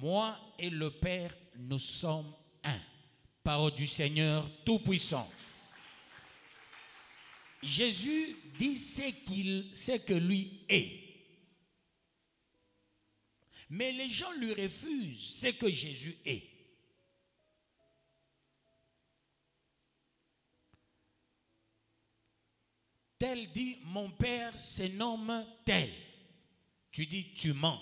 moi et le Père, nous sommes un. Parole du Seigneur Tout-Puissant. Jésus dit ce que lui est. Mais les gens lui refusent ce que Jésus est. Tel dit, mon Père se nomme tel. Tu dis, tu mens.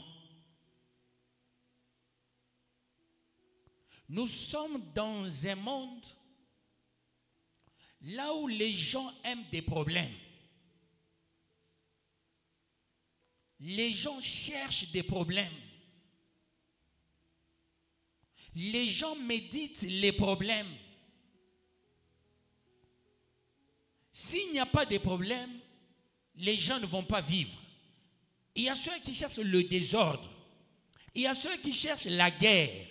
Nous sommes dans un monde là où les gens aiment des problèmes. Les gens cherchent des problèmes. Les gens méditent les problèmes. S'il n'y a pas de problème, les gens ne vont pas vivre. Il y a ceux qui cherchent le désordre. Il y a ceux qui cherchent la guerre.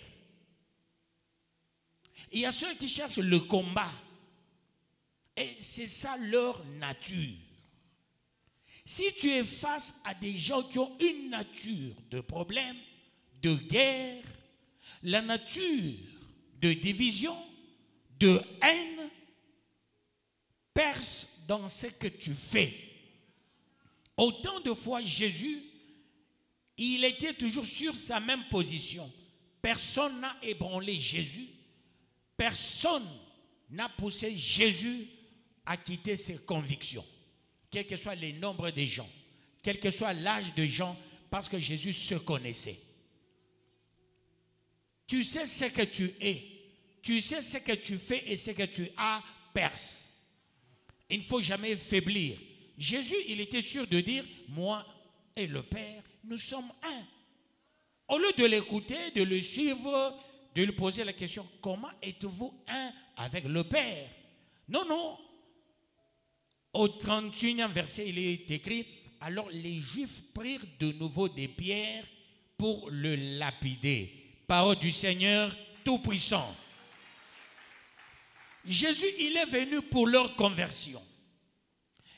Il y a ceux qui cherchent le combat. Et c'est ça leur nature. Si tu es face à des gens qui ont une nature de problème, de guerre, la nature de division, de haine, perce dans ce que tu fais. Autant de fois, Jésus, il était toujours sur sa même position. Personne n'a ébranlé Jésus. Personne n'a poussé Jésus à quitter ses convictions. Quel que soit le nombre de gens, quel que soit l'âge de gens, parce que Jésus se connaissait. Tu sais ce que tu es, tu sais ce que tu fais et ce que tu as, perce. Il ne faut jamais faiblir. Jésus, il était sûr de dire, moi et le Père, nous sommes un. Au lieu de l'écouter, de le suivre, de lui poser la question, comment êtes-vous un avec le Père? Non, non. Au 31e verset, il est écrit, alors les Juifs prirent de nouveau des pierres pour le lapider. Parole du Seigneur Tout-Puissant. Jésus, il est venu pour leur conversion.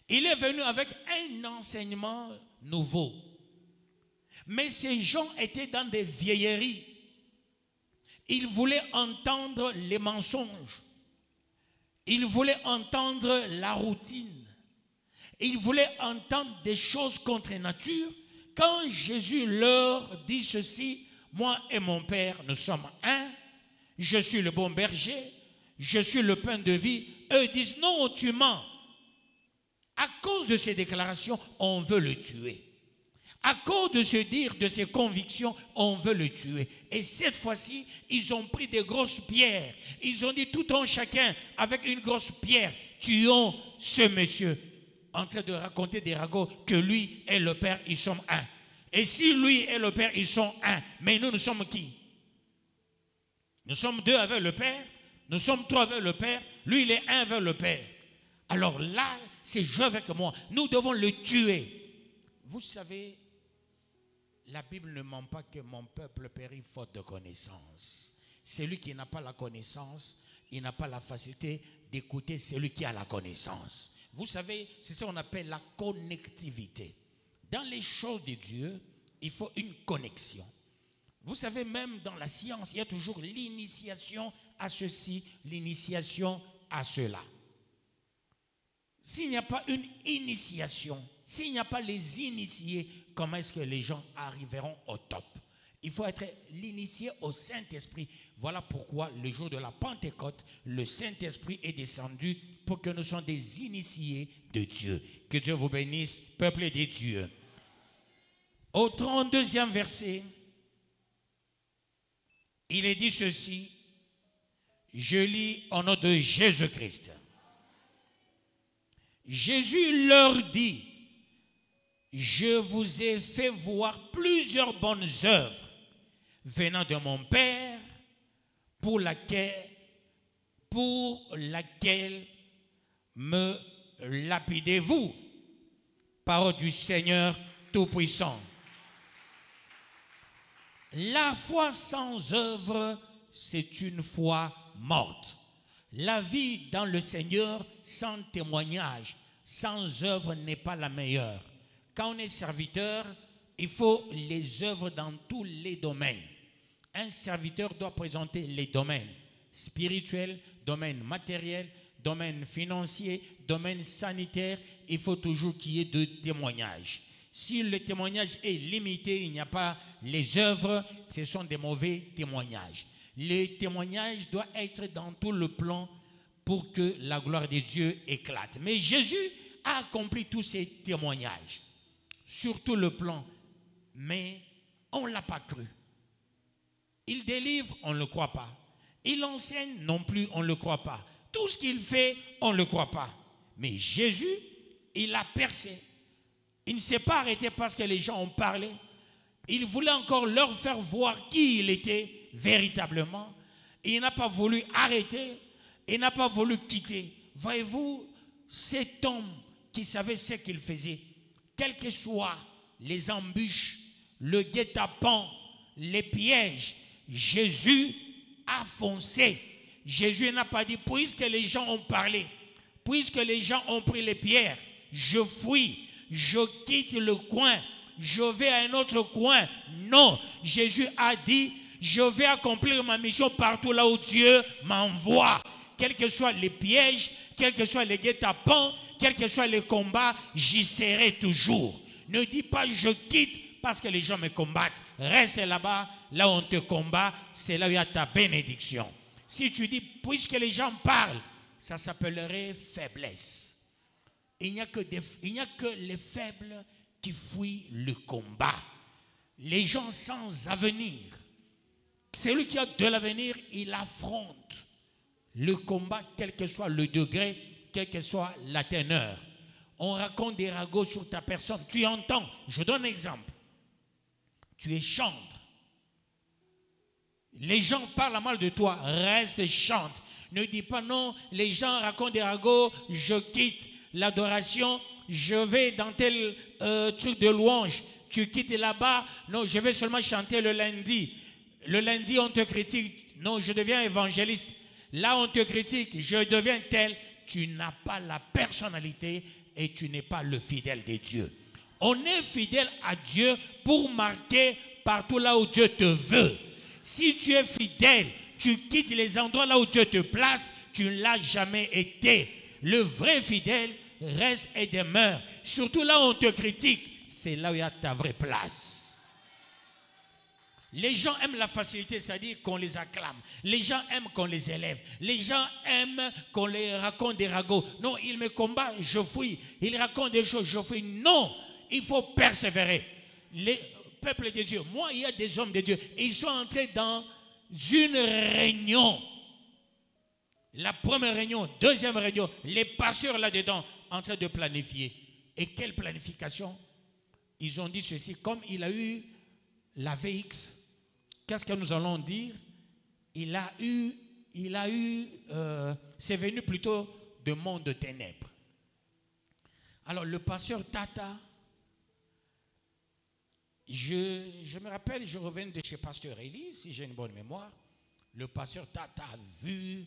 Il est venu avec un enseignement nouveau. Mais ces gens étaient dans des vieilleries. Ils voulaient entendre les mensonges. Ils voulaient entendre la routine. Ils voulaient entendre des choses contre nature. Quand Jésus leur dit ceci, moi et mon Père, nous sommes un. Je suis le bon berger. Je suis le pain de vie. Eux disent, non, tu mens. À cause de ces déclarations, on veut le tuer. À cause de se dire, de ses convictions, on veut le tuer. Et cette fois-ci, ils ont pris des grosses pierres. Ils ont dit tout en chacun, avec une grosse pierre, tuons ce monsieur. En train de raconter des ragots que lui et le Père, ils sont un. Et si lui et le Père, ils sont un, mais nous sommes qui? Nous sommes deux avec le Père, nous sommes trois avec le Père, lui il est un avec le Père. Alors là, c'est jouer avec moi. Nous devons le tuer. Vous savez, la Bible ne ment pas que mon peuple périt faute de connaissance. Celui qui n'a pas la connaissance, il n'a pas la facilité d'écouter celui qui a la connaissance. Vous savez, c'est ça qu'on appelle la connectivité. Dans les choses de Dieu, il faut une connexion. Vous savez, même dans la science, il y a toujours l'initiation à ceci, l'initiation à cela. S'il n'y a pas une initiation, s'il n'y a pas les initiés, comment est-ce que les gens arriveront au top? Il faut être l'initié au Saint-Esprit. Voilà pourquoi le jour de la Pentecôte, le Saint-Esprit est descendu pour que nous soyons des initiés de Dieu. Que Dieu vous bénisse, peuple de Dieu. Au 32e verset, il est dit ceci, je lis au nom de Jésus-Christ. Jésus leur dit, je vous ai fait voir plusieurs bonnes œuvres venant de mon Père, pour laquelle me lapidez-vous. Parole du Seigneur Tout-Puissant. La foi sans œuvre, c'est une foi morte. La vie dans le Seigneur sans témoignage, sans œuvre n'est pas la meilleure. Quand on est serviteur, il faut les œuvres dans tous les domaines. Un serviteur doit présenter les domaines spirituels, domaine matériel, domaine financier, domaine sanitaire. Il faut toujours qu'il y ait de témoignages. Si le témoignage est limité, il n'y a pas les œuvres, ce sont des mauvais témoignages. Les témoignages doivent être dans tout le plan pour que la gloire de Dieu éclate. Mais Jésus a accompli tous ces témoignages sur tout le plan, mais on ne l'a pas cru. Il délivre, on ne le croit pas. Il enseigne, non plus, on ne le croit pas. Tout ce qu'il fait, on ne le croit pas. Mais Jésus, il a percé. Il ne s'est pas arrêté parce que les gens ont parlé. Il voulait encore leur faire voir qui il était véritablement. Il n'a pas voulu arrêter. Il n'a pas voulu quitter. Voyez-vous, cet homme qui savait ce qu'il faisait, quelles que soient les embûches, le guet-apens, les pièges, Jésus a foncé. Jésus n'a pas dit, puisque les gens ont parlé, puisque les gens ont pris les pierres, je fuis, je quitte le coin, je vais à un autre coin. Non, Jésus a dit, je vais accomplir ma mission partout là où Dieu m'envoie. Quels que soient les pièges, quels que soient les guet-apens, quels que soient les combats, j'y serai toujours. Ne dis pas je quitte parce que les gens me combattent. Reste là-bas, là où on te combat, c'est là où il y a ta bénédiction. Si tu dis, puisque les gens parlent, ça s'appellerait faiblesse. Il n'y a que les faibles qui fuient le combat. Les gens sans avenir, celui qui a de l'avenir, il affronte le combat, quel que soit le degré, quelle que soit la teneur. On raconte des ragots sur ta personne. Tu entends, je donne un exemple. Tu es chantre. Les gens parlent mal de toi, reste et chante. Ne dis pas non, les gens racontent des ragots, je quitte l'adoration, je vais dans tel truc de louange. Tu quittes là-bas, non, je vais seulement chanter le lundi. Le lundi, on te critique, non, je deviens évangéliste. Là, on te critique, je deviens tel. Tu n'as pas la personnalité et tu n'es pas le fidèle de Dieu. On est fidèle à Dieu pour marquer partout là où Dieu te veut. Si tu es fidèle, tu quittes les endroits là où Dieu te place, tu ne l'as jamais été. Le vrai fidèle reste et demeure. Surtout là où on te critique, c'est là où il y a ta vraie place. Les gens aiment la facilité, c'est-à-dire qu'on les acclame. Les gens aiment qu'on les élève. Les gens aiment qu'on les raconte des ragots. Non, il me combat, je fuis. Il raconte des choses, je fuis. Non, il faut persévérer. Les peuples de Dieu, moi, il y a des hommes de Dieu. Ils sont entrés dans une réunion. La première réunion, deuxième réunion, les pasteurs là-dedans, en train de planifier. Et quelle planification? Ils ont dit ceci, comme il a eu la VX, qu'est-ce que nous allons dire? C'est venu plutôt de monde de ténèbres. Alors le pasteur Tata, je me rappelle, je reviens de chez pasteur Élie, si j'ai une bonne mémoire. Le pasteur Tata a vu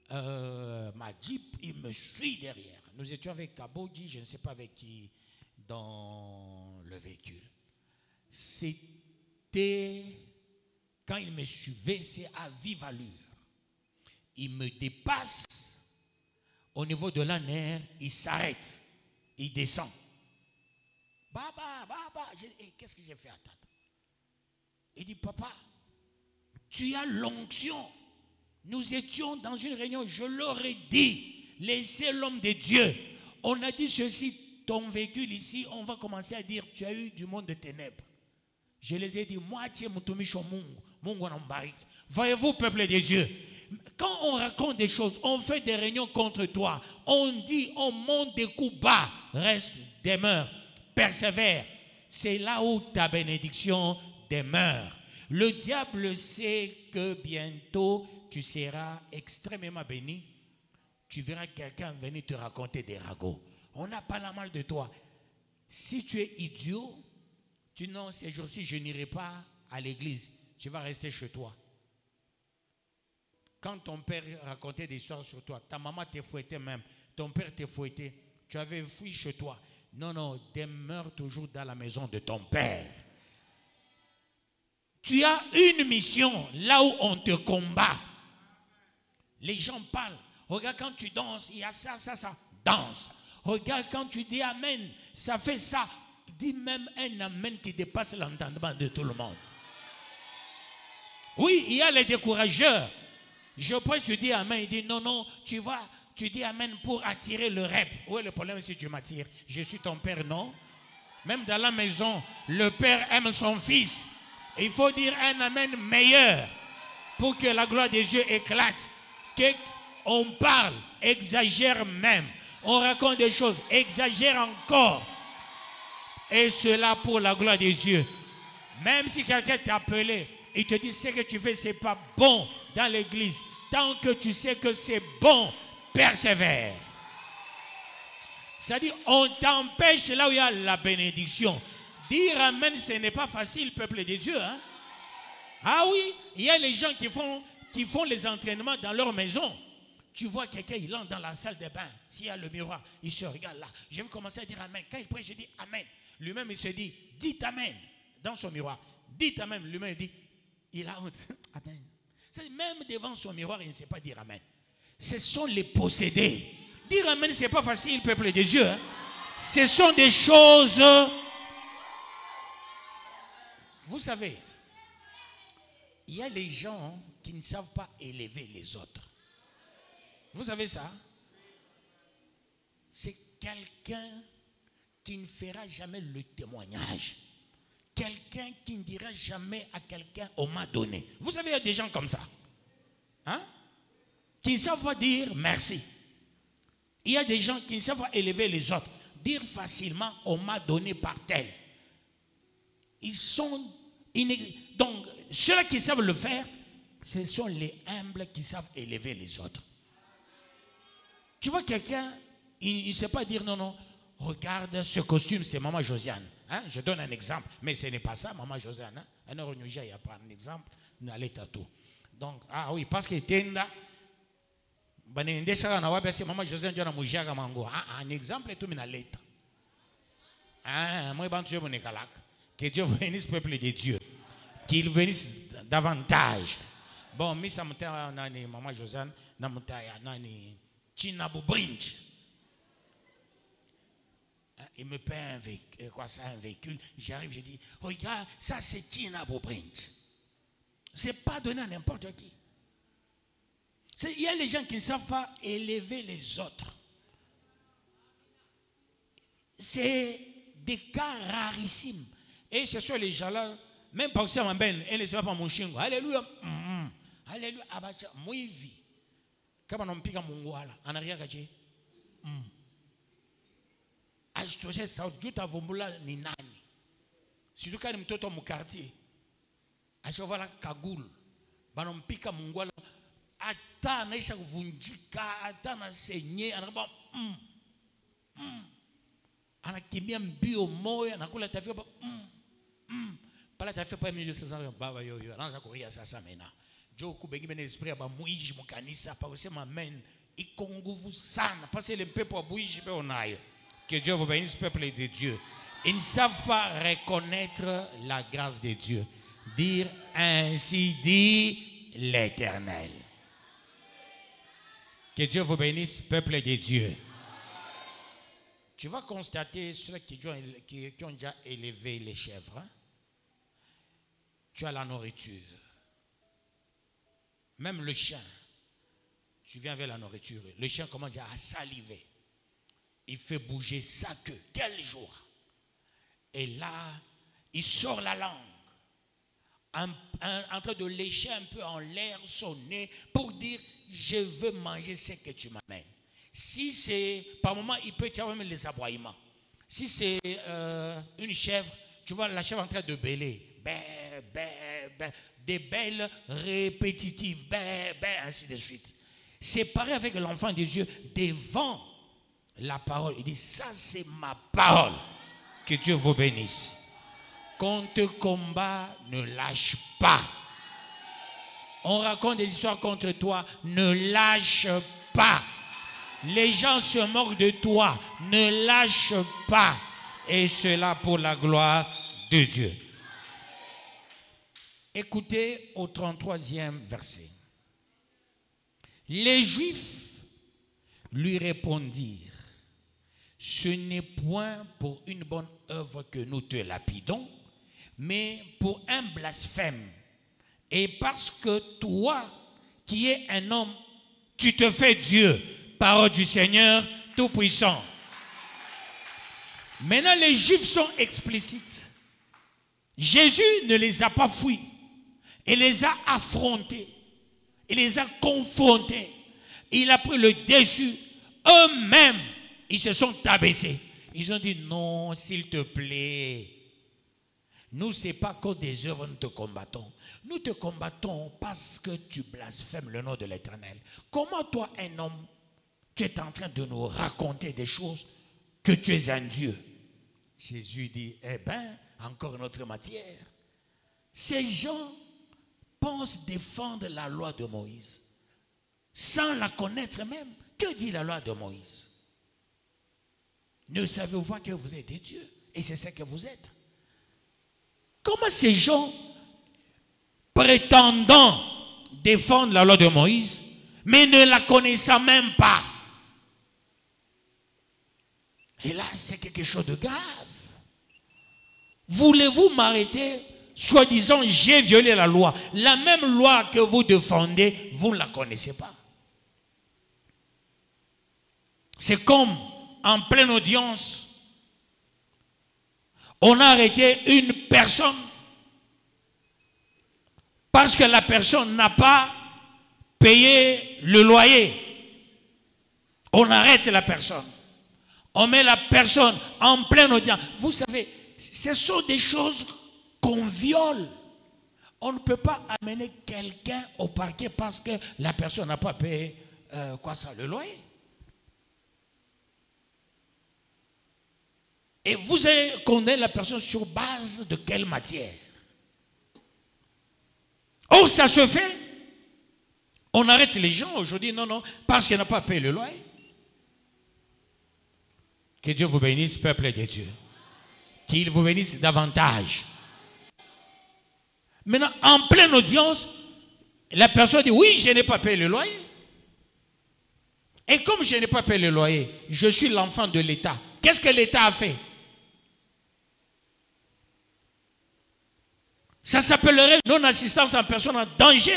ma Jeep, il me suit derrière. Nous étions avec Kabodji, je ne sais pas avec qui, dans le véhicule. C'était, quand il me suivait, c'est à vive allure. Il me dépasse au niveau de la nerf, il s'arrête, il descend. Baba, qu'est-ce que j'ai fait à Tata? Il dit, papa, tu as l'onction. Nous étions dans une réunion, je leur ai dit, laissez l'homme de Dieu. On a dit ceci, ton véhicule ici, on va commencer à dire, tu as eu du monde de ténèbres. Je les ai dit, moitié mutumisho Mungu, Mungu anambariki. Voyez-vous, peuple de Dieu, quand on raconte des choses, on fait des réunions contre toi, on dit, on monte des coups bas, reste, demeure, persévère. C'est là où ta bénédiction demeure. Le diable sait que bientôt, tu seras extrêmement béni. Tu verras quelqu'un venir te raconter des ragots. On n'a pas la mal de toi. Si tu es idiot, tu dis non, ces jours-ci, je n'irai pas à l'église. Tu vas rester chez toi. Quand ton père racontait des histoires sur toi, ta maman te fouettait même, ton père te fouettait, tu avais fui chez toi. Non, demeure toujours dans la maison de ton père. Tu as une mission là où on te combat. Les gens parlent. Regarde quand tu danses, il y a ça, danse. Regarde quand tu dis amen, ça fait ça. Dis même un amen qui dépasse l'entendement de tout le monde. Oui, il y a les décourageurs. Je prêche, tu dis amen, il dit non, non, tu vois, tu dis amen pour attirer le rêve. Où est le problème si tu m'attires? Je suis ton père, non? Même dans la maison, le père aime son fils. Il faut dire un amen meilleur pour que la gloire des Dieu éclate. On parle, exagère même. On raconte des choses, exagère encore. Et cela pour la gloire de Dieu. Même si quelqu'un t'a appelé, il te dit ce que tu fais, ce n'est pas bon dans l'église. Tant que tu sais que c'est bon, persévère. C'est-à-dire, on t'empêche là où il y a la bénédiction. Dire amen, ce n'est pas facile, peuple de Dieu. Hein? Ah oui, il y a les gens qui font les entraînements dans leur maison. Tu vois quelqu'un, il entre dans la salle de bain. S'il y a le miroir, il se regarde là. Je vais commencer à dire amen. Quand il prêche, je dis amen. Lui-même, il se dit, dites amen. Dans son miroir, dites amen. Lui-même, il dit, il a honte. Amen. Même devant son miroir, il ne sait pas dire amen. Ce sont les possédés. Dire amen, ce n'est pas facile, peuple de Dieu. Hein? Ce sont des choses. Vous savez, il y a les gens qui ne savent pas élever les autres. Vous savez ça? C'est quelqu'un qui ne fera jamais le témoignage. Quelqu'un qui ne dira jamais à quelqu'un on m'a donné. Vous savez, il y a des gens comme ça. Hein? Qui ne savent pas dire merci. Il y a des gens qui ne savent pas élever les autres. Dire facilement on m'a donné par tel. Ils sont donc ceux qui savent le faire, ce sont les humbles qui savent élever les autres. Tu vois quelqu'un, il ne sait pas dire non, non, regarde ce costume, c'est Maman Josiane. Hein? Je donne un exemple, mais ce n'est pas ça, Maman Josiane. Hein? Il n'y a pas un exemple, donc, ah oui, parce que Tenda, Maman Josiane, un exemple est tout minaleta. Moi, que Dieu bénisse le peuple de Dieu, qu'il bénisse davantage. Bon, mais ça me dit, Maman Josiane, nani. Chinabo Brinch. Il me paie un véhicule, un véhicule. J'arrive, je dis, regarde, ça c'est Chinabo Brinch. C'est pas donné à n'importe qui. Il y a les gens qui ne savent pas élever les autres. C'est des cas rarissimes. Et ce sont les gens-là, même par exemple, elle ne sait pas mon chien. Alléluia. Alléluia. Abacha, moi, vie. Kama nampika Mungu wala anaria kaje ajitoshe sauti juta vumbula ni nani siduka ni mtoto mkartie ashovala kagulu banampika Mungu wala ata anaisha kuvunjika ata na senye anakaba anakimbia mbio moyo anakula tafia pala tafia pa mimi sasa baba yoyo anaanza kuria sasa mena. Que Dieu vous bénisse, peuple de Dieu. Ils ne savent pas reconnaître la grâce de Dieu. Dire ainsi dit l'Éternel. Que Dieu vous bénisse, peuple de Dieu. Tu vas constater ceux qui ont déjà élevé les chèvres. Hein? Tu as la nourriture. Même le chien, tu viens avec la nourriture, le chien commence à saliver. Il fait bouger sa queue. Quel jour? Et là, il sort la langue, en train de lécher un peu en l'air son nez pour dire, je veux manger ce que tu m'amènes. Si c'est, par moment, il peut y avoir même les aboiements. Si c'est une chèvre, tu vois la chèvre en train de bêler. Bé, bé, bé. Des belles répétitives, ainsi de suite. C'est pareil avec l'enfant de Dieu devant la parole. Il dit, ça c'est ma parole. Que Dieu vous bénisse. Quand te combat, ne lâche pas. On raconte des histoires contre toi, ne lâche pas. Les gens se moquent de toi, ne lâche pas. Et cela pour la gloire de Dieu. Écoutez au 33e verset. Les Juifs lui répondirent, ce n'est point pour une bonne œuvre que nous te lapidons, mais pour un blasphème. Et parce que toi, qui es un homme, tu te fais Dieu, parole du Seigneur Tout-Puissant. Maintenant, les Juifs sont explicites. Jésus ne les a pas fuis. Il les a affrontés. Il les a confrontés. Il a pris le dessus. Eux-mêmes, ils se sont abaissés. Ils ont dit, non, s'il te plaît. Nous, ce n'est pas qu'au des œuvres nous te combattons. Nous te combattons parce que tu blasphèmes le nom de l'Éternel. Comment toi, un homme, tu es en train de nous raconter des choses que tu es un Dieu? Jésus dit, eh bien, encore une autre matière. Ces gens pensent défendre la loi de Moïse sans la connaître même. Que dit la loi de Moïse? Ne savez-vous pas que vous êtes des dieux? Et c'est ce que vous êtes. Comment ces gens, prétendant défendre la loi de Moïse, mais ne la connaissant même pas? Et là, c'est quelque chose de grave. Voulez-vous m'arrêter, soi-disant, j'ai violé la loi. La même loi que vous défendez, vous ne la connaissez pas. C'est comme en pleine audience, on a arrêté une personne parce que la personne n'a pas payé le loyer. On arrête la personne. On met la personne en pleine audience. Vous savez, ce sont des choses qu'on viole. On ne peut pas amener quelqu'un au parquet parce que la personne n'a pas payé le loyer. Et vous allez condamner la personne sur base de quelle matière? Oh, ça se fait. On arrête les gens aujourd'hui, non, parce qu'il n'a pas payé le loyer. Que Dieu vous bénisse, peuple de Dieu. Qu'il vous bénisse davantage. Maintenant, en pleine audience, la personne dit, oui, je n'ai pas payé le loyer. Et comme je n'ai pas payé le loyer, je suis l'enfant de l'État. Qu'est-ce que l'État a fait? Ça s'appellerait non-assistance en personne en danger.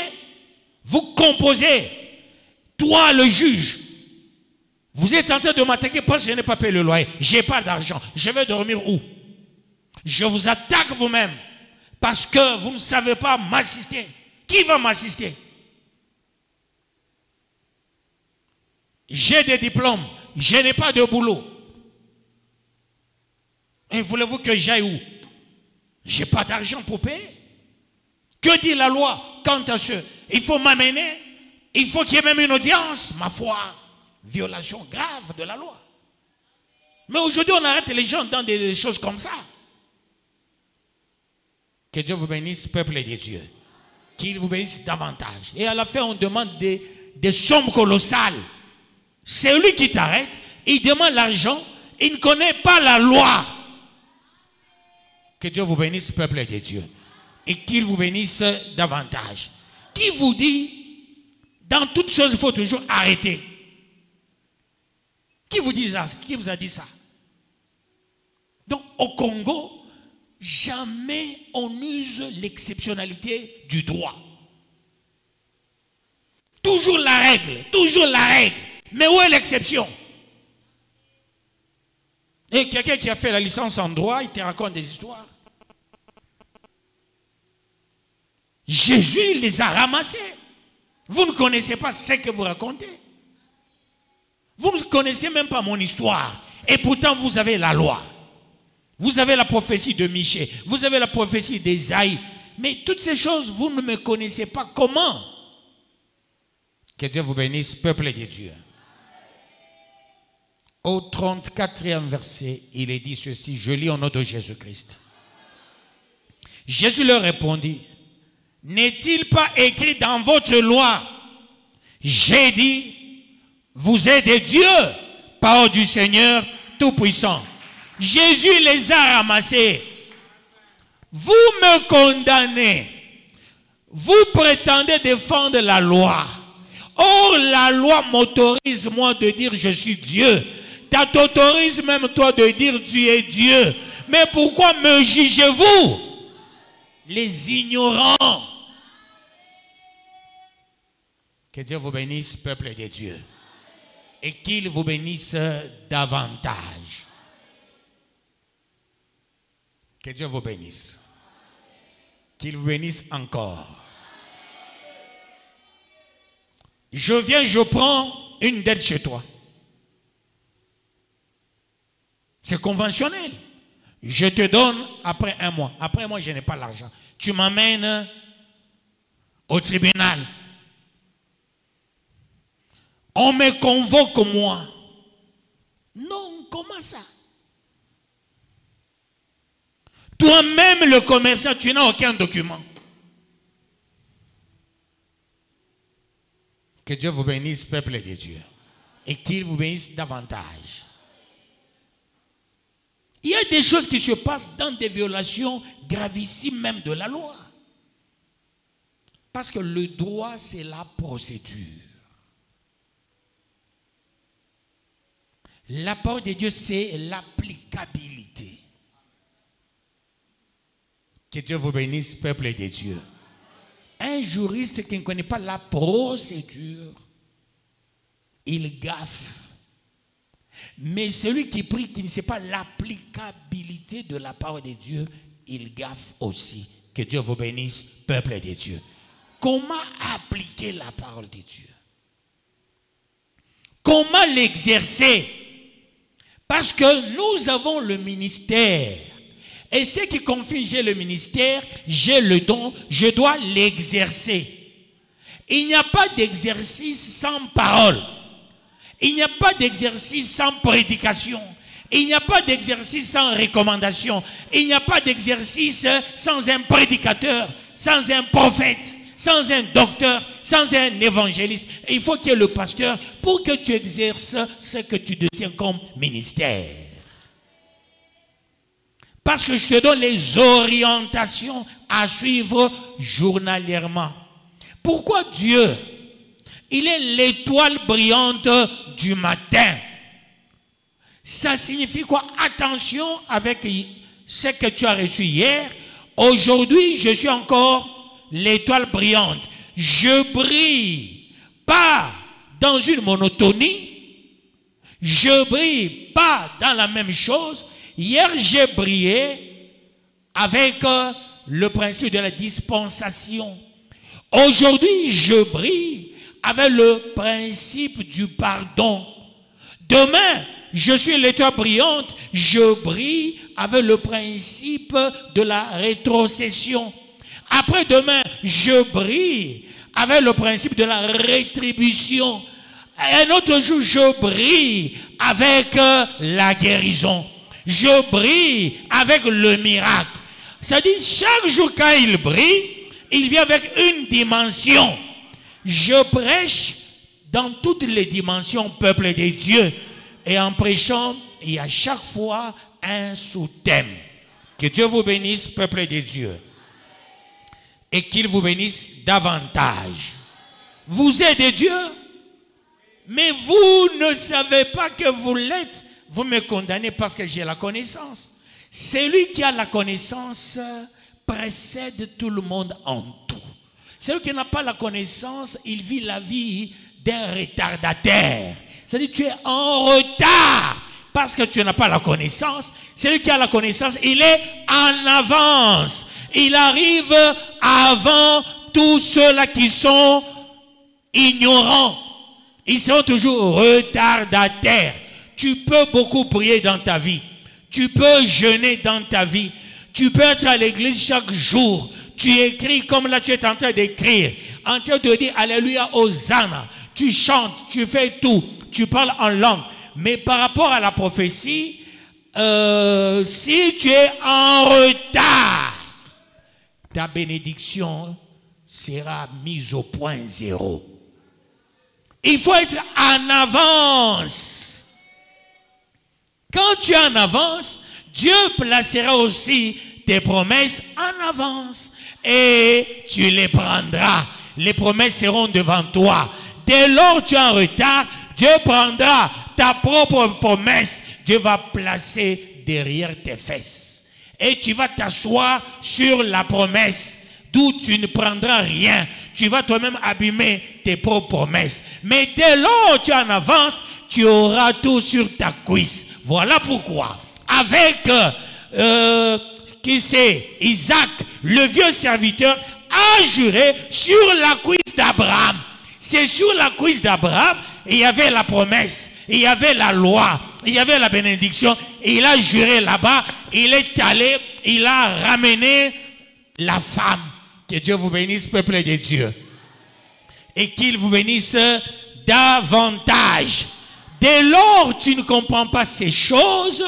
Vous composez, toi le juge, vous êtes en train de m'attaquer parce que je n'ai pas payé le loyer. Je n'ai pas d'argent. Je vais dormir où? Je vous attaque vous-même parce que vous ne savez pas m'assister. Qui va m'assister? J'ai des diplômes. Je n'ai pas de boulot. Et voulez-vous que j'aille où? Je n'ai pas d'argent pour payer. Que dit la loi quant à ce? Il faut m'amener, il faut qu'il y ait même une audience. Ma foi, violation grave de la loi. Mais aujourd'hui, on arrête les gens dans des choses comme ça. Que Dieu vous bénisse, peuple de Dieu. Qu'il vous bénisse davantage. Et à la fin, on demande des sommes colossales. C'est lui qui t'arrête, il demande l'argent, il ne connaît pas la loi. Que Dieu vous bénisse, peuple de Dieu. Et qu'il vous bénisse davantage. Qui vous dit, dans toutes choses, il faut toujours arrêter? Qui vous dit ça? Qui vous a dit ça? Donc, au Congo, jamais on use l'exceptionnalité du droit. Toujours la règle, toujours la règle. Mais où est l'exception? Et quelqu'un qui a fait la licence en droit, il te raconte des histoires. Jésus les a ramassés. Vous ne connaissez pas ce que vous racontez. Vous ne connaissez même pas mon histoire. Et pourtant, vous avez la loi. Vous avez la prophétie de Michée. Vous avez la prophétie d'Ésaïe. Mais toutes ces choses, vous ne me connaissez pas. Comment? Que Dieu vous bénisse, peuple de Dieu. Au 34e verset, il est dit ceci. Je lis au nom de Jésus-Christ. Jésus leur répondit, n'est-il pas écrit dans votre loi? J'ai dit, vous êtes des dieux, parole du Seigneur Tout-Puissant. Jésus les a ramassés. Vous me condamnez. Vous prétendez défendre la loi. Or, la loi m'autorise, moi, de dire je suis Dieu. Ça t'autorise même, toi, de dire tu es Dieu. Mais pourquoi me jugez-vous? Les ignorants. Que Dieu vous bénisse, peuple de Dieu. Et qu'il vous bénisse davantage. Que Dieu vous bénisse. Qu'il vous bénisse encore. Je viens, je prends une dette chez toi. C'est conventionnel. Je te donne après un mois. Après un mois, je n'ai pas l'argent. Tu m'amènes au tribunal. On me convoque moi. Non, comment ça? Toi-même, le commerçant, tu n'as aucun document. Que Dieu vous bénisse, peuple de Dieu. Et qu'il vous bénisse davantage. Il y a des choses qui se passent dans des violations gravissimes même de la loi. Parce que le droit, c'est la procédure. La parole de Dieu, c'est l'applicabilité. Que Dieu vous bénisse, peuple de Dieu. Un juriste qui ne connaît pas la procédure, il gaffe. Mais celui qui prie, qui ne sait pas l'applicabilité de la parole de Dieu, il gaffe aussi. Que Dieu vous bénisse, peuple de Dieu. Comment appliquer la parole de Dieu? Comment l'exercer? Parce que nous avons le ministère. Et ceux qui confient, j'ai le ministère, j'ai le don, je dois l'exercer. Il n'y a pas d'exercice sans parole. Il n'y a pas d'exercice sans prédication. Il n'y a pas d'exercice sans recommandation. Il n'y a pas d'exercice sans un prédicateur, sans un prophète, sans un docteur, sans un évangéliste. Il faut qu'il y ait le pasteur pour que tu exerces ce que tu détiens comme ministère. Parce que je te donne les orientations à suivre journalièrement. Pourquoi Dieu? Il est l'étoile brillante du matin. Ça signifie quoi? Attention avec ce que tu as reçu hier. Aujourd'hui, je suis encore l'étoile brillante. Je brille pas dans une monotonie. Je brille pas dans la même chose. Hier, j'ai brillé avec le principe de la dispensation. Aujourd'hui, je brille avec le principe du pardon. Demain, je suis l'étoile brillante, je brille avec le principe de la rétrocession. Après-demain, je brille avec le principe de la rétribution. Un autre jour, je brille avec la guérison. Je brille avec le miracle. C'est-à-dire, chaque jour quand il brille, il vient avec une dimension. Je prêche dans toutes les dimensions, peuple de Dieu. Et en prêchant, il y a chaque fois un sous-thème. Que Dieu vous bénisse, peuple de Dieu. Et qu'il vous bénisse davantage. Vous êtes de Dieu, mais vous ne savez pas que vous l'êtes. Vous me condamnez parce que j'ai la connaissance. Celui qui a la connaissance précède tout le monde en tout. Celui qui n'a pas la connaissance, il vit la vie d'un retardataire. C'est-à-dire tu es en retard parce que tu n'as pas la connaissance. Celui qui a la connaissance, il est en avance. Il arrive avant tous ceux-là qui sont ignorants. Ils sont toujours retardataires. Tu peux beaucoup prier dans ta vie. Tu peux jeûner dans ta vie. Tu peux être à l'église chaque jour. Tu écris comme là tu es en train d'écrire. En train de dire Alléluia, Hosanna. Tu chantes, tu fais tout. Tu parles en langue. Mais par rapport à la prophétie, si tu es en retard, ta bénédiction sera mise au point zéro. Il faut être en avance. Quand tu es en avance, Dieu placera aussi tes promesses en avance et tu les prendras. Les promesses seront devant toi. Dès lors tu es en retard, Dieu prendra ta propre promesse. Dieu va placer derrière tes fesses. Et tu vas t'asseoir sur la promesse, d'où tu ne prendras rien. Tu vas toi-même abîmer tes propres promesses. Mais dès lors tu es en avance, tu auras tout sur ta cuisse. Voilà pourquoi, avec Isaac, le vieux serviteur, a juré sur la cuisse d'Abraham. C'est sur la cuisse d'Abraham, il y avait la promesse, il y avait la loi, il y avait la bénédiction. Et il a juré là-bas, il est allé, il a ramené la femme. Que Dieu vous bénisse, peuple de Dieu. Et qu'il vous bénisse davantage. Dès lors, tu ne comprends pas ces choses.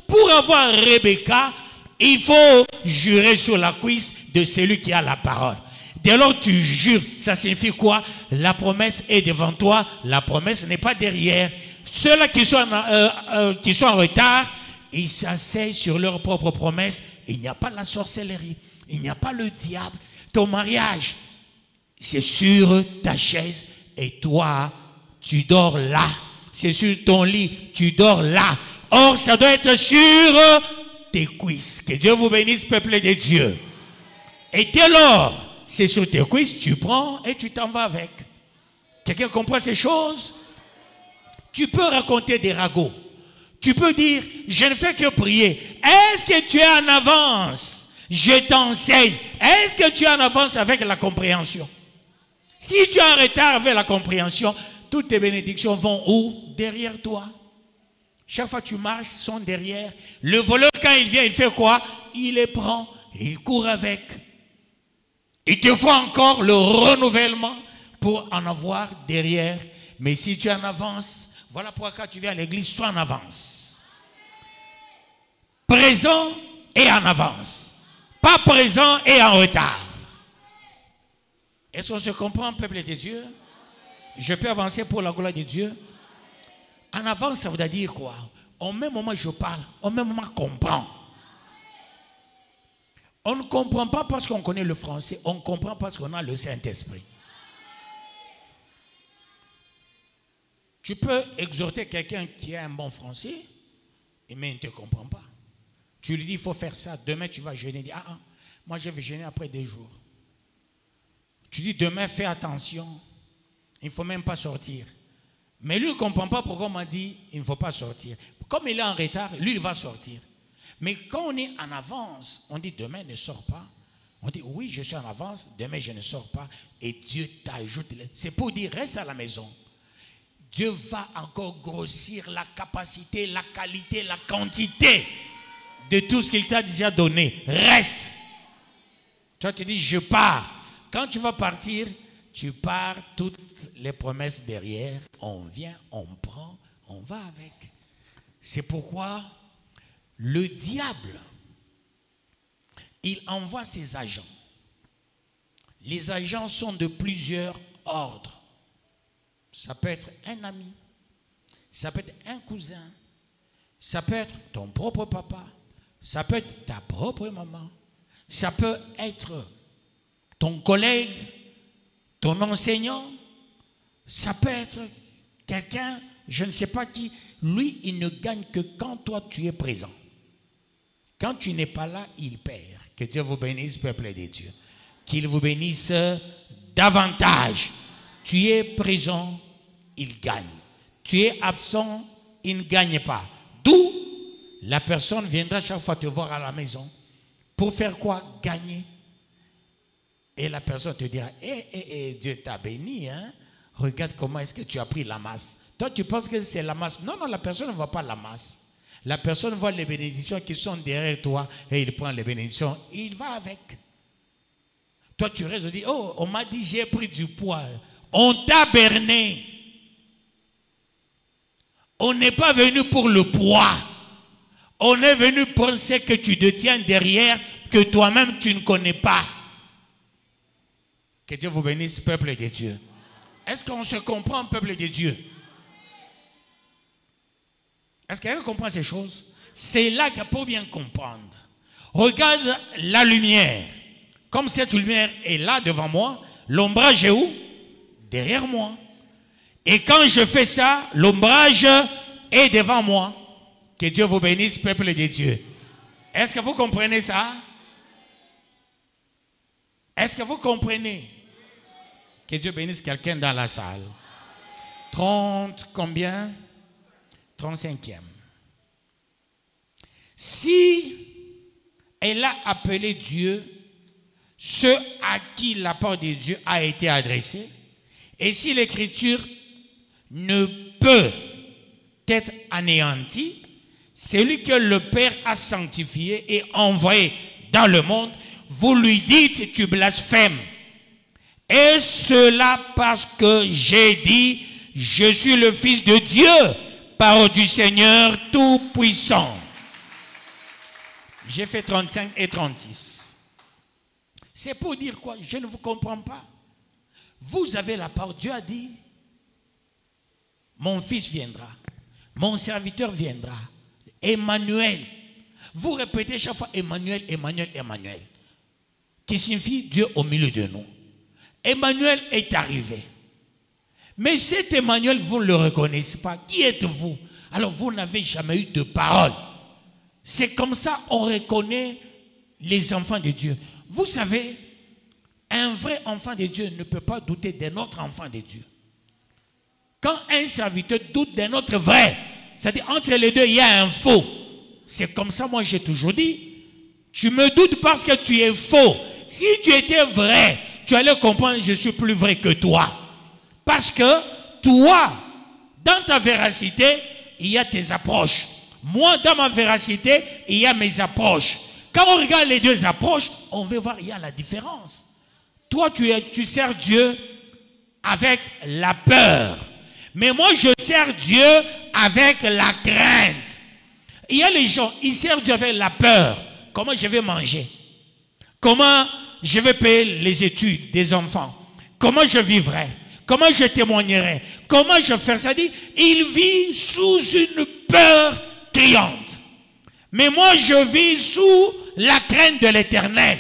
Pour avoir Rebecca, il faut jurer sur la cuisse de celui qui a la parole. Dès lors, tu jures. Ça signifie quoi? La promesse est devant toi. La promesse n'est pas derrière. Ceux-là qui sont en retard, ils s'asseyent sur leur propre promesse. Il n'y a pas la sorcellerie. Il n'y a pas le diable. Ton mariage, c'est sur ta chaise et toi, tu dors là. C'est sur ton lit, tu dors là. Or, ça doit être sur tes cuisses. Que Dieu vous bénisse, peuple de Dieu. Et dès lors, c'est sur tes cuisses, tu prends et tu t'en vas avec. Quelqu'un comprend ces choses? Tu peux raconter des ragots. Tu peux dire, je ne fais que prier. Est-ce que tu es en avance? Je t'enseigne. Est-ce que tu es en avance avec la compréhension? Si tu es en retard avec la compréhension, toutes tes bénédictions vont où? Derrière toi. Chaque fois que tu marches, ils sont derrière. Le voleur, quand il vient, il fait quoi? Il les prend, il court avec. Il te faut encore le renouvellement pour en avoir derrière. Mais si tu es en avance, voilà pourquoi quand tu viens à l'église, sois en avance. Présent et en avance. Pas présent et en retard. Est-ce qu'on se comprend, peuple de Dieu? Je peux avancer pour la gloire de Dieu? En avance, ça veut dire quoi? Au même moment je parle, au même moment je comprends. On ne comprend pas parce qu'on connaît le français, on comprend parce qu'on a le Saint-Esprit. Tu peux exhorter quelqu'un qui a un bon français, mais il ne te comprend pas. Tu lui dis, il faut faire ça. Demain, tu vas jeûner. Il dit, moi, je vais jeûner après 2 jours. Tu dis, demain, fais attention. Il ne faut même pas sortir. Mais lui, il ne comprend pas pourquoi on m'a dit, il ne faut pas sortir. Comme il est en retard, lui, il va sortir. Mais quand on est en avance, on dit, demain, ne sors pas. On dit, oui, je suis en avance. Demain, je ne sors pas. Et Dieu t'ajoute. C'est pour dire, reste à la maison. Dieu va encore grossir la capacité, la qualité, la quantité de tout ce qu'il t'a déjà donné. Reste. Toi, tu dis, je pars. Quand tu vas partir, tu pars toutes les promesses derrière. On vient, on prend, on va avec. C'est pourquoi le diable, il envoie ses agents. Les agents sont de plusieurs ordres. Ça peut être un ami, ça peut être un cousin, ça peut être ton propre papa, ça peut être ta propre maman, ça peut être ton collègue, ton enseignant, ça peut être quelqu'un, je ne sais pas qui. Lui, il ne gagne que quand toi tu es présent. Quand tu n'es pas là, il perd. Que Dieu vous bénisse, peuple de Dieu. Qu'il vous bénisse davantage. Tu es présent, il gagne. Tu es absent, il ne gagne pas. D'où la personne viendra chaque fois te voir à la maison. Pour faire quoi? Gagner. Et la personne te dira, Dieu t'a béni, hein? Regarde comment est-ce que tu as pris la masse. Toi, tu penses que c'est la masse. Non, la personne ne voit pas la masse. La personne voit les bénédictions qui sont derrière toi et il prend les bénédictions. Il va avec. Toi, tu restes et dis, oh, on m'a dit j'ai pris du poids. On t'a berné. On n'est pas venu pour le poids. On est venu penser que tu détiens derrière que toi-même tu ne connais pas. Que Dieu vous bénisse, peuple de Dieu. Est-ce qu'on se comprend, peuple de Dieu? Est-ce que quelqu'un comprend ces choses? C'est là qu'il faut bien comprendre. Regarde la lumière. Comme cette lumière est là devant moi, l'ombrage est où? Derrière moi. Et quand je fais ça, l'ombrage est devant moi. Que Dieu vous bénisse, peuple de Dieu. Est-ce que vous comprenez ça? Est-ce que vous comprenez? Que Dieu bénisse quelqu'un dans la salle. 30 combien? 35e. Si elle a appelé Dieu, ceux à qui la parole de Dieu a été adressée, et si l'écriture ne peut être anéantie, celui que le Père a sanctifié et envoyé dans le monde, vous lui dites, tu blasphèmes. Et cela parce que j'ai dit, je suis le Fils de Dieu, parole du Seigneur Tout-Puissant. J'ai fait 35 et 36. C'est pour dire quoi? Je ne vous comprends pas. Vous avez la parole. Dieu a dit, mon fils viendra, mon serviteur viendra. Emmanuel. Vous répétez chaque fois Emmanuel, Emmanuel, Emmanuel. Qui signifie Dieu au milieu de nous. Emmanuel est arrivé. Mais cet Emmanuel, vous ne le reconnaissez pas. Qui êtes-vous? Alors vous n'avez jamais eu de parole. C'est comme ça on reconnaît les enfants de Dieu. Vous savez, un vrai enfant de Dieu ne peut pas douter d'un autre enfant de Dieu. Quand un serviteur doute d'un autre vrai, c'est-à-dire entre les deux, il y a un faux. C'est comme ça, moi j'ai toujours dit, tu me doutes parce que tu es faux. Si tu étais vrai, tu allais comprendre, je suis plus vrai que toi. Parce que toi, dans ta véracité, il y a tes approches. Moi, dans ma véracité, il y a mes approches. Quand on regarde les deux approches, on veut voir, il y a la différence. Toi, tu sers Dieu avec la peur. Mais moi, je sers Dieu avec la crainte. Il y a les gens, ils servent Dieu avec la peur. Comment je vais manger? Comment je vais payer les études des enfants? Comment je vivrai? Comment je témoignerai? Comment je ferai ça? Il vit sous une peur criante. Mais moi, je vis sous la crainte de l'Éternel.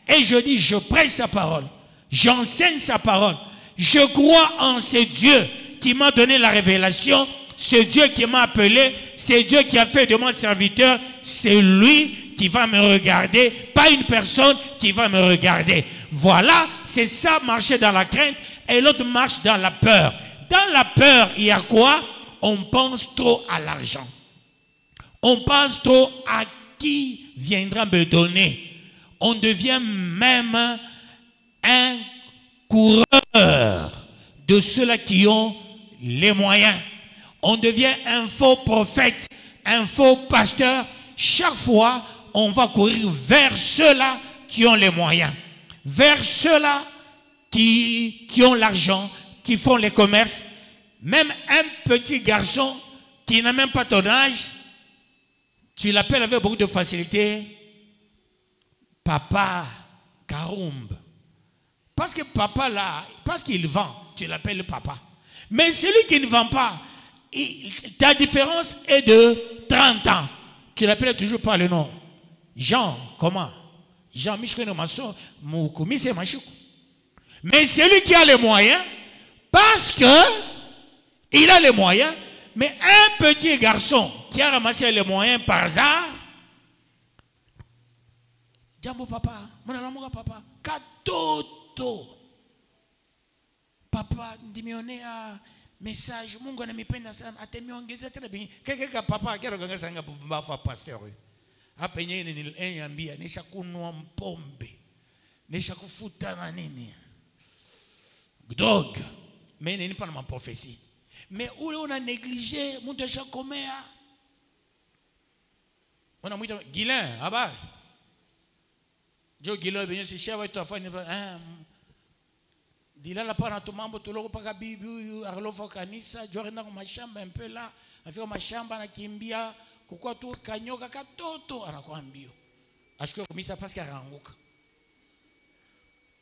Et je dis, je prêche sa parole. J'enseigne sa parole. Je crois en ce Dieu qui m'a donné la révélation. Ce Dieu qui m'a appelé. C'est Dieu qui a fait de moi serviteur. C'est lui qui va me regarder. Pas une personne qui va me regarder. Voilà, c'est ça, marcher dans la crainte. Et l'autre marche dans la peur. Dans la peur, il y a quoi? On pense trop à l'argent. On pense trop à qui viendra me donner. On devient même un coureur de ceux-là qui ont les moyens. On devient un faux prophète, un faux pasteur. Chaque fois, on va courir vers ceux-là qui ont les moyens. Vers ceux-là qui ont l'argent, qui font les commerces. Même un petit garçon qui n'a même pas ton âge, tu l'appelles avec beaucoup de facilité Papa Karoumbe. Parce que papa là, parce qu'il vend, tu l'appelles papa. Mais celui qui ne vend pas, ta différence est de 30 ans. Tu l'appelles toujours par le nom. Jean, comment? Jean Michel Masso, Moukoumi, c'est Machoukou. Mais celui qui a les moyens, parce que il a les moyens, mais un petit garçon qui a ramassé les moyens par hasard, Jambo papa, mon amour papa, katoto. Papa, ndimione a message, mungu anamipenda sana, atemiongeza tena bingi. Kaka papa, kero ganga sanga bafa pasteur. Hapa yenyewe niliambia nisha kunwa mpombe. Nisha kufuta na nini? Drogue. Mais n'est pas dans ma prophétie. Mais où on a négligé, mon déjà comméa. On a mis Guilain, ah Joe Guilain, bien sûr, chef, tu as fait Dila la pas dans ton mambo, tu l'as pas bibi, arlofa kanisa, jorenda kwa mashamba un peu là, afika mashamba anakimbia, kukua tu kanyoka katoto anakuwa mbio. Ashiko komisa parce qu'il ranguka.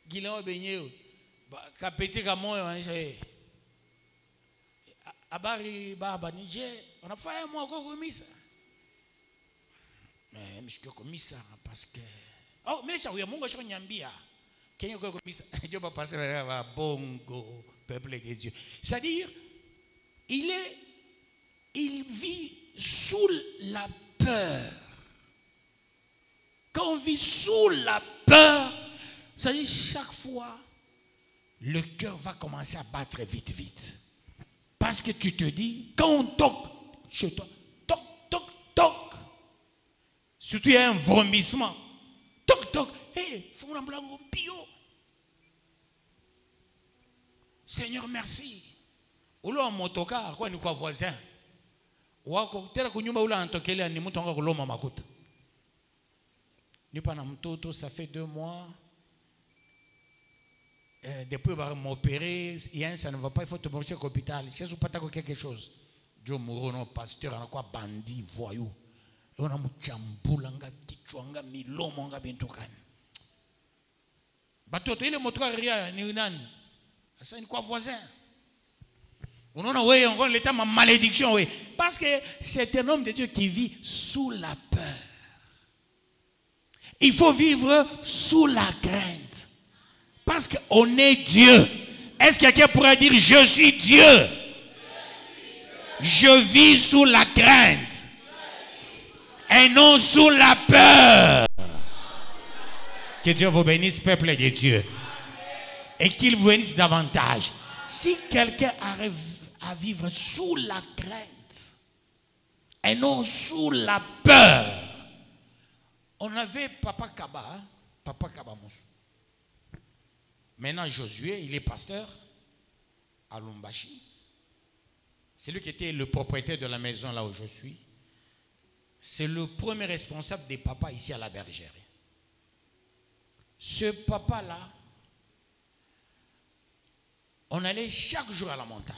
Guilain benyewe, kapeti ka moyo anje. Habari baba nije, unafanya mwa kwa komisa. Mais je commis ça parce que oh mais ça oui mon gars je nyambia Kenya ko commis ça Dieu va passer vers bongo peuple de Dieu. C'est-à-dire il vit sous la peur. Quand on vit sous la peur, ça dit chaque fois, le cœur va commencer à battre vite, vite. Parce que tu te dis, quand on toque chez toi, toc, toc, toc. Surtout il y a un vomissement. Toc, toc. Hé, faut un blanc pio. Seigneur, merci. Ou là, en motocar, quoi, nous quoi voisin. Ou à côté, nous avons un toqué, nous avons un l'homme à ma côte. Nous avons tout, ça fait 2 mois. Depuis m'opérer, ça ne va pas, il faut te marcher à l'hôpital. Je ne sais pas quelque chose. Dieu Mourono, pasteur, on a quoi bandit, voyou. On a mouchamboulanga, kichwanga, milomanga, bintokan. Batoto, il est motoir rien, ni unan. Ça, c'est quoi voisin? On a l'état ma malédiction, oui. Parce que c'est un homme de Dieu qui vit sous la peur. Il faut vivre sous la crainte. Parce qu'on est Dieu. Est-ce que quelqu'un pourrait dire je suis Dieu? Je vis sous la crainte. Et non sous la peur. Que Dieu vous bénisse, peuple de Dieu. Et qu'il vous bénisse davantage. Si quelqu'un arrive à vivre sous la crainte et non sous la peur. On avait Papa Kaba, Papa Kabamous. Maintenant Josué, il est pasteur à Lumbashi. C'est lui qui était le propriétaire de la maison là où je suis. C'est le premier responsable des papas ici à la bergerie. Ce papa-là, on allait chaque jour à la montagne.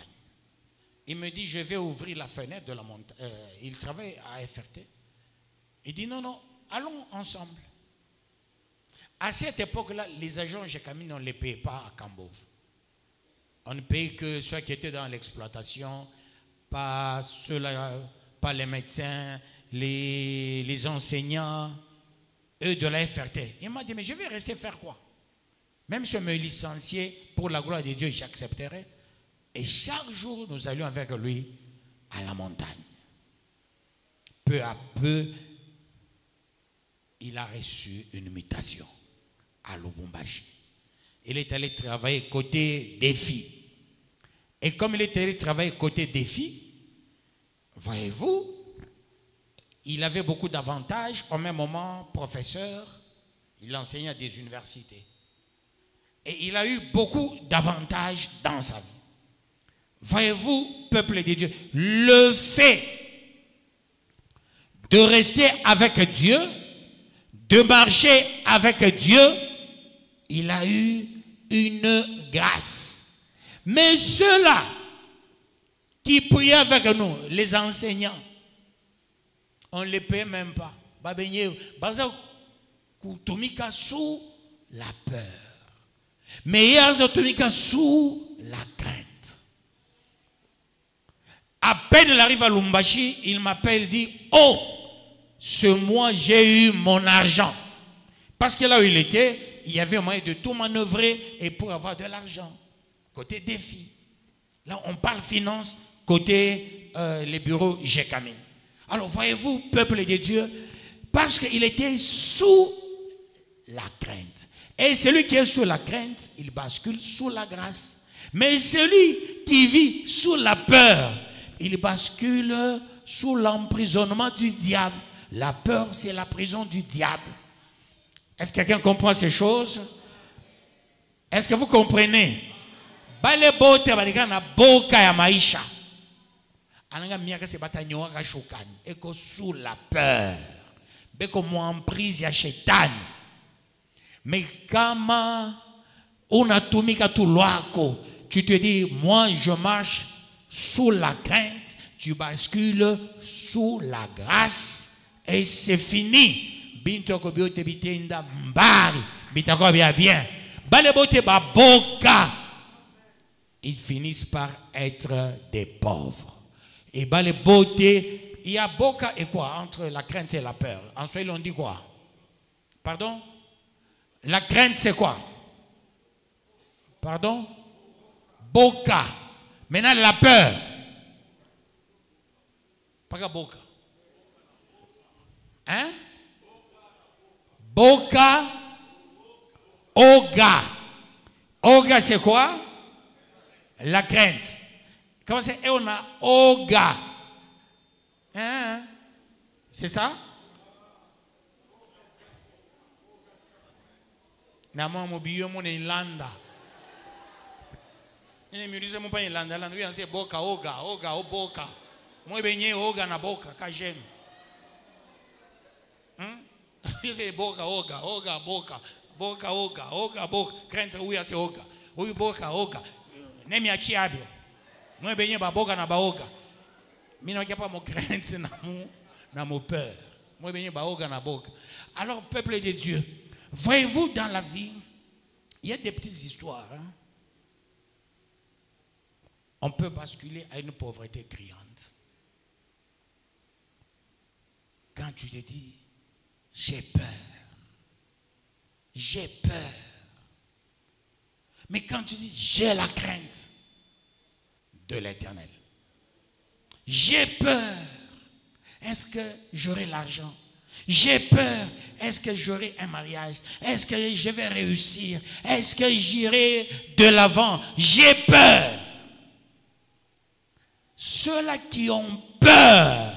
Il me dit, je vais ouvrir la fenêtre de la montagne. Il travaille à FRT. Il dit, non, non, allons ensemble. À cette époque-là, les agents Gécamine, on ne les payait pas à Cambove. On ne payait que ceux qui étaient dans l'exploitation, pas ceux-là, pas les médecins, les enseignants, eux de la FRT. Il m'a dit, mais je vais rester faire quoi? Même si je me licenciais pour la gloire de Dieu, j'accepterais. Et chaque jour, nous allions avec lui à la montagne. Peu à peu, il a reçu une mutation à Lubumbashi. Il est allé travailler côté défi. Et comme il est allé travailler côté défi, voyez-vous, il avait beaucoup d'avantages. Au même moment, professeur, il enseignait à des universités. Et il a eu beaucoup d'avantages dans sa vie. Voyez-vous, peuple de Dieu, le fait de rester avec Dieu, de marcher avec Dieu, il a eu une grâce. Mais ceux-là qui priaient avec nous, les enseignants, on ne les paye même pas. Sous la peur. Mais il sous la crainte. À peine il arrive à Lumbashi, il m'appelle, dit, oh, ce mois j'ai eu mon argent. Parce que là où il était, il y avait moyen de tout manœuvrer et pour avoir de l'argent. Côté défi. Là on parle finance, côté les bureaux Gécamine. Alors voyez-vous, peuple de Dieu, parce qu'il était sous la crainte. Et celui qui est sous la crainte, il bascule sous la grâce. Mais celui qui vit sous la peur, il bascule sous l'emprisonnement du diable. La peur, c'est la prison du diable. Est-ce que quelqu'un comprend ces choses? Est-ce que vous comprenez? Bale bote balikana boka ya maisha. Ananga miaka se batanyoa ka shokani. Eko sous la peur. Beko mo emprise ya shetani. Mais kama unatumika tu lwako, tu te dis, moi je marche sous la crainte, tu bascules sous la grâce et c'est fini. Bintoko biote bitenda mbari, bitako bien bien. Balebote baboka. Ils finissent par être des pauvres. Et balebote, Il y a boka et quoi entre la crainte et la peur? En Swahili, on dit quoi? Pardon? La crainte, c'est quoi? Pardon? Boka. Maintenant, la peur. Pas boka. Hein? Boka. Oga. Oga, c'est quoi? La crainte. Comment c'est? Et on a Oga. Hein? C'est ça? Nama mobiyo mon Irlanda. Nene miulize mo pa Irlanda la nui anse boka oga boka. Moi benye oga na boka ka j'aime. C'est boka oga boka. Boka boka. Crainte oui c'est oga. Oui boka oga. Nemi achi abio. Moi benye ba boka na ba oga. Mina kia pas mon crainte na mon peur. Moi benye ba oga na boka. Alors peuple de Dieu, voyez-vous dans la vie, il y a des petites histoires. Hein? On peut basculer à une pauvreté criante. Quand tu te dis, j'ai peur. Mais quand tu dis, j'ai la crainte de l'Éternel. J'ai peur. Est-ce que j'aurai l'argent? J'ai peur. Est-ce que j'aurai un mariage? Est-ce que je vais réussir? Est-ce que j'irai de l'avant? J'ai peur. Ceux-là qui ont peur,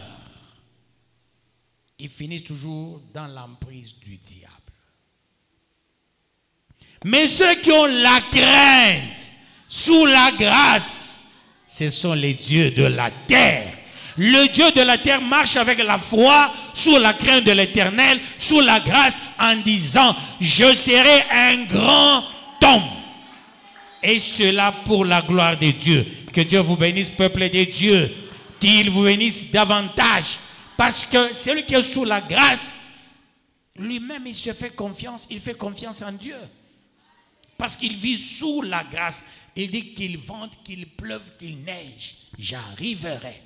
ils finissent toujours dans l'emprise du diable. Mais ceux qui ont la crainte, sous la grâce, ce sont les dieux de la terre. Le Dieu de la terre marche avec la foi, sous la crainte de l'Éternel, sous la grâce, en disant, je serai un grand homme. Et cela pour la gloire de Dieu. Que Dieu vous bénisse, peuple de Dieu. Qu'il vous bénisse davantage. Parce que celui qui est sous la grâce, lui-même, il se fait confiance. Il fait confiance en Dieu. Parce qu'il vit sous la grâce. Il dit qu'il vente, qu'il pleuve, qu'il neige. J'arriverai.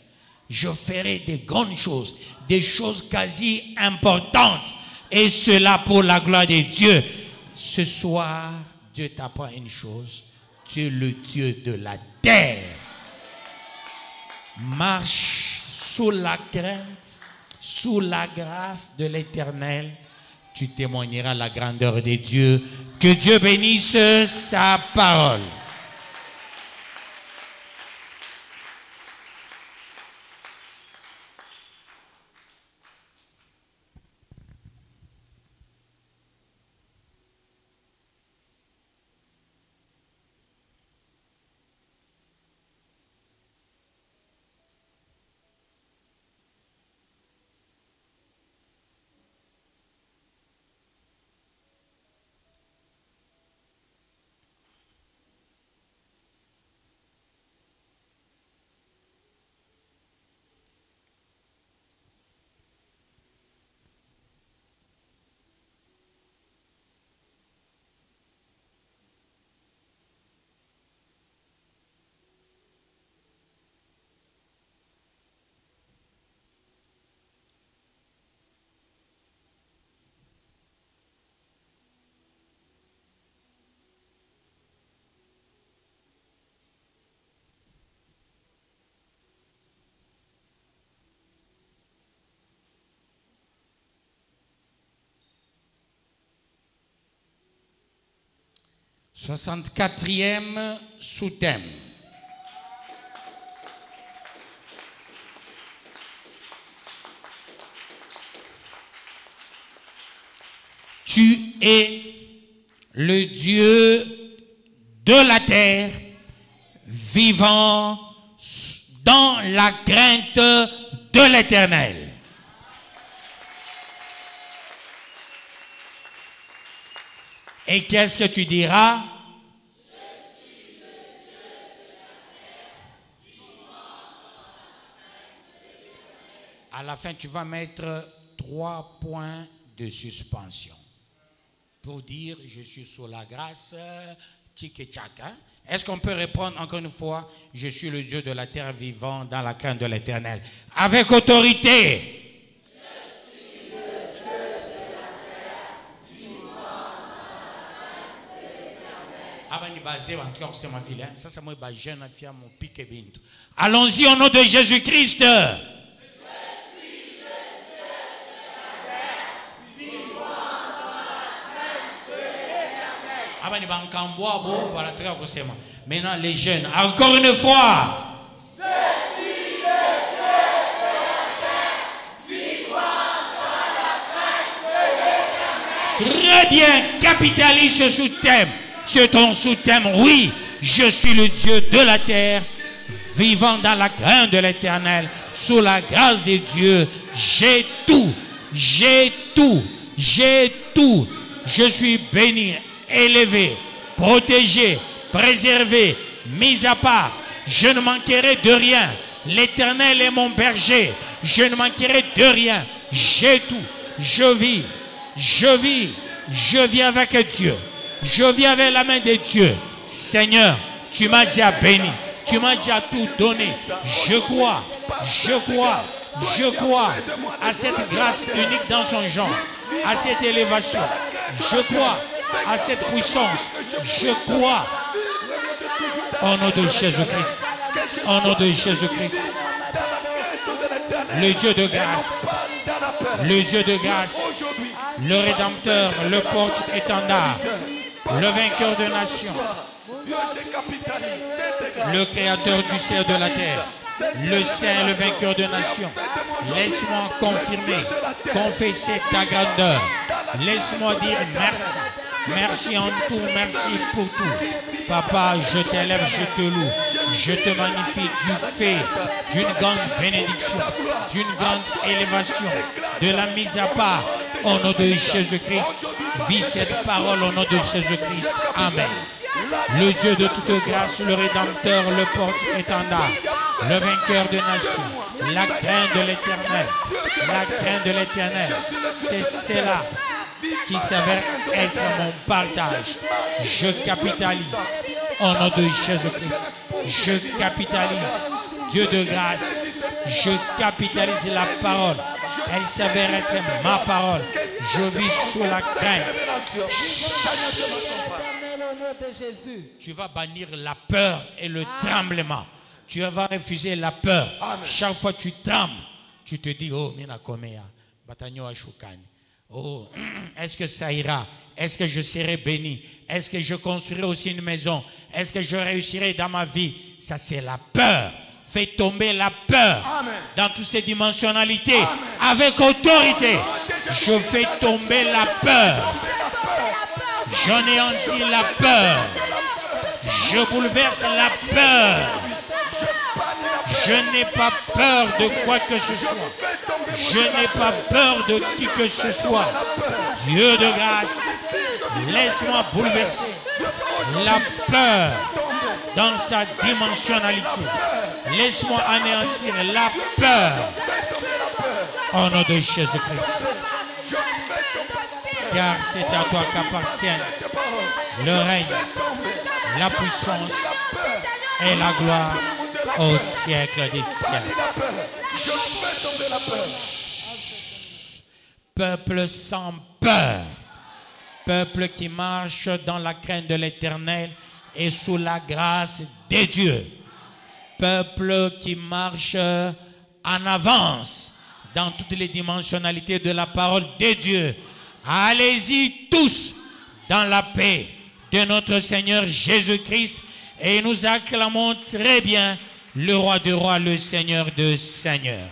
Je ferai des grandes choses. Des choses quasi importantes. Et cela pour la gloire de Dieu. Ce soir, Dieu t'apprend une chose. Tu es le Dieu de la terre. Marche sous la crainte, sous la grâce de l'Éternel. Tu témoigneras la grandeur de Dieu. Que Dieu bénisse sa parole. Soixante-quatrième sous-thème. Tu es le Dieu de la terre, vivant dans la crainte de l'Éternel. Et qu'est-ce que tu diras? Je suis le Dieu de la terre, vivant dans la crainte de l'Éternel. À la fin, tu vas mettre 3 points de suspension. Pour dire, je suis sous la grâce, tchik-tchak. Est-ce qu'on peut répondre encore une fois? Je suis le Dieu de la terre vivant dans la crainte de l'Éternel. Avec autorité. Allons-y au nom de Jésus-Christ. Maintenant les jeunes, encore une fois. Très bien, capitalise ce sous-thème. C'est ton sous-thème, oui, je suis le Dieu de la terre, vivant dans la crainte de l'Éternel, sous la grâce de Dieu. J'ai tout, j'ai tout, j'ai tout. Je suis béni, élevé, protégé, préservé, mis à part. Je ne manquerai de rien. L'Éternel est mon berger. Je ne manquerai de rien. J'ai tout. Je vis, je vis, je vis avec Dieu. Je vis avec la main de Dieu. Seigneur, tu m'as déjà béni. Tu m'as déjà tout donné. Je crois, je crois, je crois à cette grâce unique dans son genre, à cette élévation. Je crois à cette puissance. Je crois au nom de Jésus-Christ. Au nom de Jésus-Christ. Le Dieu de grâce. Le Dieu de grâce. Le Rédempteur, le porte-étendard. Le vainqueur de nations. Le créateur du ciel et de la terre. Le Saint, le vainqueur de nations. Laisse-moi confirmer, confesser ta grandeur. Laisse-moi dire merci. Merci en tout, merci pour tout. Papa, je t'élève, je te loue. Je te magnifie. Tu fais d'une grande bénédiction, d'une grande élévation, de la mise à part. Au nom de Jésus-Christ, vis cette parole au nom de Jésus-Christ. Amen. Le Dieu de toute grâce, le Rédempteur, le porte-étendard, le vainqueur de nations, la crainte de l'Éternel, la crainte de l'Éternel, c'est cela qui s'avère être mon partage. Je capitalise au nom de Jésus-Christ. Je capitalise, Dieu de grâce. Je capitalise la parole. Elle s'avère être ma parole. Je vis sous la crainte. Tu vas bannir la peur et le tremblement. Tu vas refuser la peur. Chaque fois que tu trembles, tu te dis, oh, mina komea, batanyo ashukani. Oh, est-ce que ça ira? Est-ce que je serai béni? Est-ce que je construirai aussi une maison? Est-ce que je réussirai dans ma vie? Ça, c'est la peur. Fais tomber la peur. Amen. Dans toutes ces dimensionnalités. Amen. Avec autorité. Je fais tomber la peur. J'anéantis la peur. Je bouleverse la peur. Je n'ai pas peur de quoi que ce soit. Je n'ai pas peur de qui que ce soit. Dieu de grâce, laisse-moi bouleverser la peur dans sa dimensionnalité. Laisse-moi anéantir la peur au nom de Jésus-Christ. Car c'est à toi qu'appartiennent le règne, la puissance et la gloire au siècle des siècles. Peuple sans peur, peuple qui marche dans la crainte de l'Éternel et sous la grâce de Dieu, peuple qui marche en avance dans toutes les dimensionnalités de la parole de Dieu. Allez-y tous dans la paix de notre Seigneur Jésus-Christ et nous acclamons très bien le roi des rois, le Seigneur des seigneurs.